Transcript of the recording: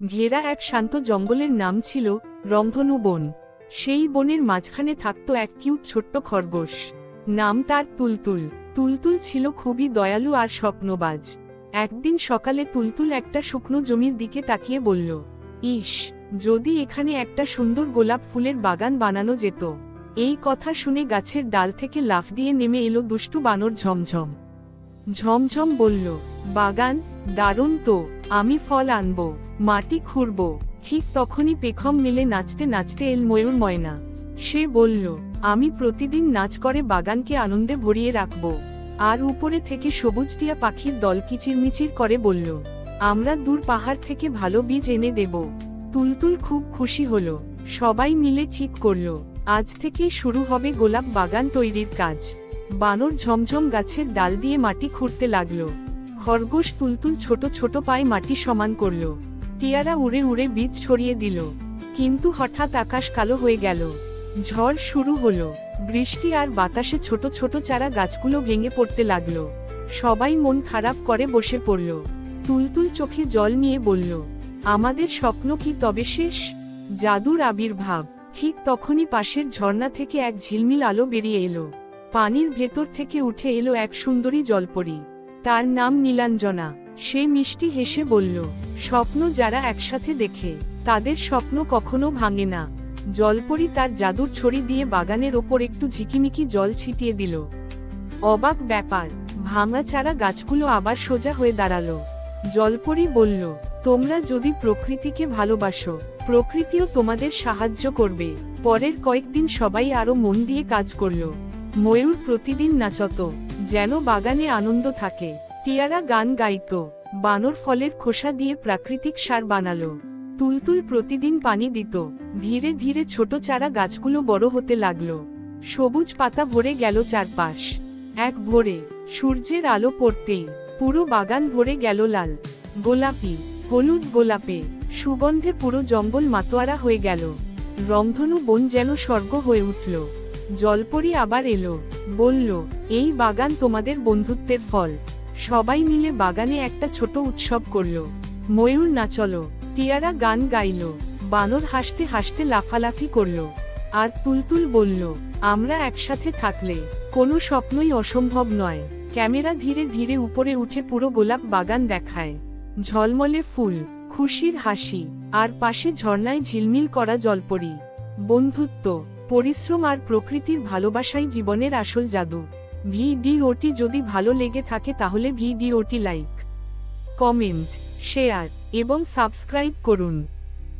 ঘেরা এক শান্ত জঙ্গলের নাম ছিল রংধনু বন। সেই বনের মাঝখানে থাকত এক কিউট ছোট্ট খরগোশ। নাম তার তুলতুল। তুলতুল ছিল খুবই দয়ালু আর স্বপ্নবাজ। একদিন সকালে তুলতুল একটা শুকনো জমির দিকে তাকিয়ে বলল, ইস, যদি এখানে একটা সুন্দর গোলাপ ফুলের বাগান বানানো যেত। এই কথা শুনে গাছের ডাল থেকে লাফ দিয়ে নেমে এলো দুষ্টু বানর ঝমঝম। ঝমঝম বলল, বাগান? দারুণ তো, আমি ফল আনবো, মাটি খুঁড়ব। ঠিক তখনই পেখম মেলে নাচতে নাচতে এল ময়ূর ময়না। সে বলল, আমি প্রতিদিন নাচ করে বাগানকে আনন্দে ভরিয়ে রাখব। আর উপরে থেকে সবুজ টিয়া পাখির দল কিচিরমিচির করে বলল, আমরা দূর পাহাড় থেকে ভালো বীজ এনে দেব। তুলতুল খুব খুশি হলো। সবাই মিলে ঠিক করলো, আজ থেকেই শুরু হবে গোলাপ বাগান তৈরির কাজ। বানর ঝমঝম গাছের ডাল দিয়ে মাটি খুঁড়তে লাগলো। খরগোশ তুলতুল ছোট ছোট পায়ে মাটি সমান করল। টিয়ারা উড়ে উড়ে বীজ ছড়িয়ে দিল। কিন্তু হঠাৎ আকাশ কালো হয়ে গেল। ঝড় শুরু হলো। বৃষ্টি আর বাতাসে ছোট ছোট চারা গাছগুলো ভেঙে পড়তে লাগলো। সবাই মন খারাপ করে বসে পড়ল। তুলতুল চোখে জল নিয়ে বলল, আমাদের স্বপ্ন কি তবে শেষ? জাদুর আবির্ভাব। ঠিক তখনই পাশের ঝর্ণা থেকে এক ঝিলমিল আলো বেরিয়ে এলো। পানির ভেতর থেকে উঠে এলো এক সুন্দরী জলপরী। তার নাম নীলাঞ্জনা। সে মিষ্টি হেসে বলল, স্বপ্ন যারা একসাথে দেখে তাদের স্বপ্ন কখনো ভাঙে না। জলপরী তার জাদুর ছড়ি দিয়ে বাগানের ওপর একটু ঝিকিমিকি জল ছিটিয়ে দিল। অবাক ব্যাপার, ভাঙা চারা গাছগুলো আবার সোজা হয়ে দাঁড়ালো। জলপরী বলল, তোমরা যদি প্রকৃতিকে ভালোবাসো, প্রকৃতিও তোমাদের সাহায্য করবে। পরের কয়েকদিন সবাই আরো মন দিয়ে কাজ করল। ময়ূর প্রতিদিন নাচত, যেন বাগানে আনন্দ থাকে। টিয়ারা গান গাইত, বানর ফলের খোসা দিয়ে প্রাকৃতিক সার বানালো। তুলতুল প্রতিদিন পানি দিত। ধীরে ধীরে ছোট চারা গাছগুলো বড় হতে লাগলো। সবুজ পাতা ভরে গেল চারপাশ। এক ভোরে সূর্যের আলো পড়তেই পুরো বাগান ভরে গেল লাল, গোলাপি, হলুদ গোলাপে। সুগন্ধে পুরো জঙ্গল মাতোয়ারা হয়ে গেল। রংধনু বন যেন স্বর্গ হয়ে উঠল। জলপরী আবার এলো, বলল, এই বাগান তোমাদের বন্ধুত্বের ফল। সবাই মিলে বাগানে একটা ছোট উৎসব করল। ময়ূর নাচল, টিয়ারা গান গাইল, বানর হাসতে হাসতে লাফালাফি করল। আর তুলতুল বলল, আমরা একসাথে থাকলে কোনো স্বপ্নই অসম্ভব নয়। ক্যামেরা ধীরে ধীরে উপরে উঠে পুরো গোলাপ বাগান দেখায়। ঝলমলে ফুল, খুশির হাসি, আর পাশে ঝর্ণায় ঝিলমিল করা জলপরী। বন্ধুত্ব, পরিশ্রম আর প্রকৃতির ভালোবাসাই জীবনের আসল জাদু। ভিডিওটি যদি ভালো লেগে থাকে তাহলে ভিডিওটি লাইক, কমেন্ট, শেয়ার এবং সাবস্ক্রাইব করুন।